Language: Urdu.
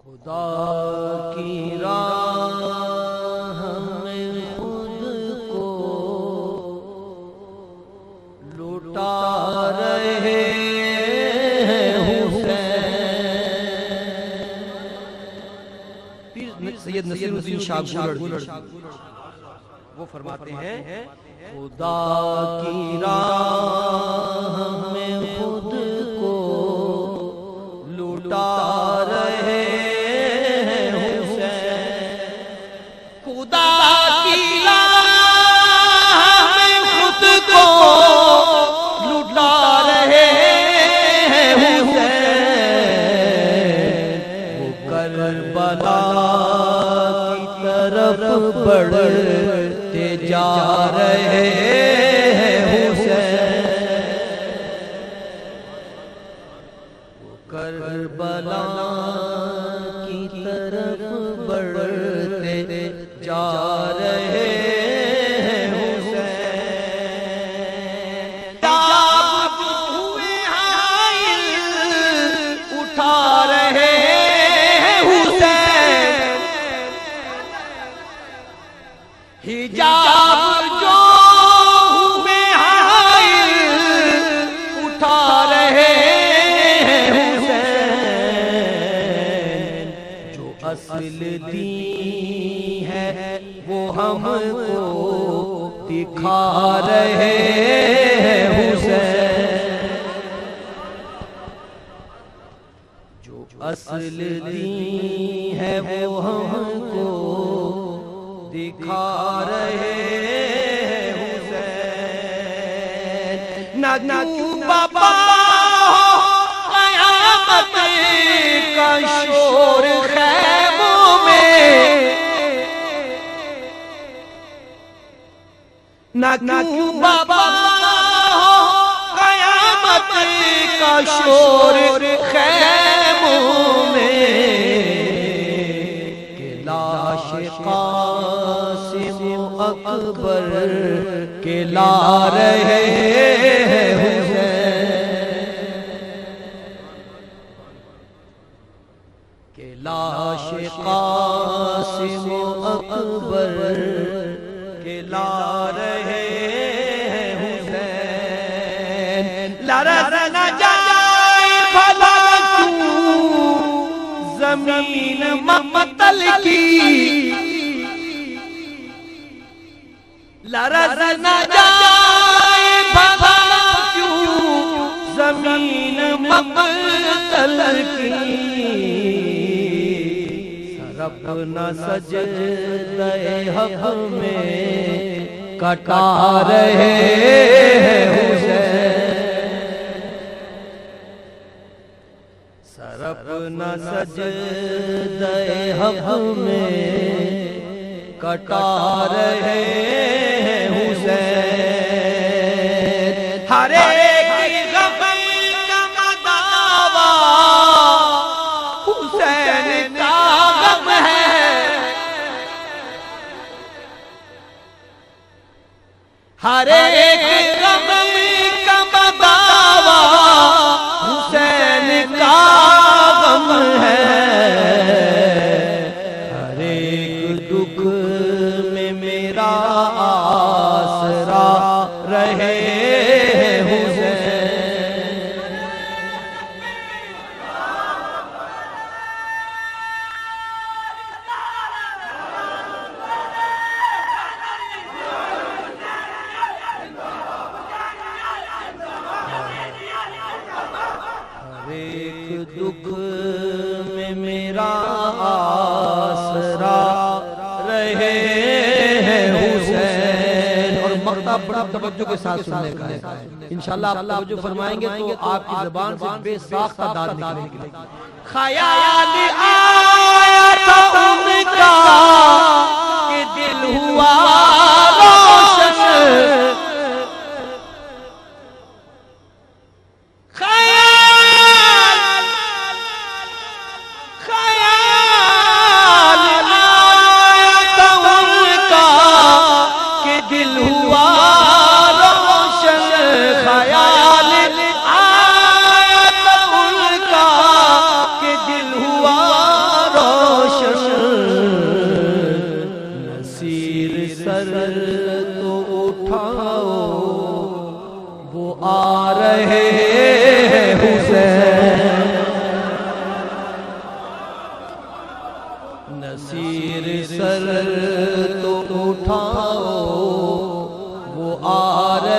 خدا کی راہ میں خود کو لوٹا رہے ہیں حسین۔ سید نصیر الدین شاہ گولڑ وہ فرماتے ہیں خدا کی راہ میں خود کو لوٹا رہے ہیں حسین۔ خدا کی راہ میں خود کو لوٹا رہے ہیں حسین۔ وہ کربلا کی طرف بڑھتے جا رہے ہیں حسین۔ وہ کربلا کی طرف بڑھتے جا رہے ہیں حسین۔ جاب جو ہوئے حائل اٹھا رہے ہیں حسین۔ حجاب جو ہوئے حائل اٹھا رہے ہیں حسین۔ جو اصل دین ہے وہ ہم کو دکھا رہے ہیں حسین۔ جو اصل دین ہے وہ ہم کو دکھا رہے ہیں حسین۔ نہ بابا قیامت کا شور خیموں میں، نہ بابا قیامت کا شور خیموں میں، کہ لاش قاسم اکبر کے لا رہے ہیں حسین۔ کہ لاش قاسم اکبر کے لا رہے ہیں حسین۔ لرز نہ جائے بھلا کیوں زمین ممتل کی، لرز نہ جائے بھلا کیوں زمین ممتل کی، سرپ نہ سجدہ حق میں کٹا رہے ہیں حسین۔ سرپ نہ سجدہ حق میں کٹا رہے ہیں حسین۔ ہر ایک غم کا مداوا حسین کا غم ہے۔ ہر ایک غم کا مداوا حسین کا غم ہے۔ ہر ایک دکھ میں میرا آسرا رہے ہیں حسین۔ ہر ایک دکھ میں میرا آسرا رہے ہیں حسین۔ اور مقطع بڑا توجہ کے ساتھ سننے کا ہے، انشاءاللہ آپ توجہ فرمائیں گے تو آپ کی زبان سے بے ساختہ داد نکلے گی۔ خیال آیا تھا ان کا کہ دل ہوا روشن، دل ہوا روشن، خیال آیا تھا ان کا کہ دل ہوا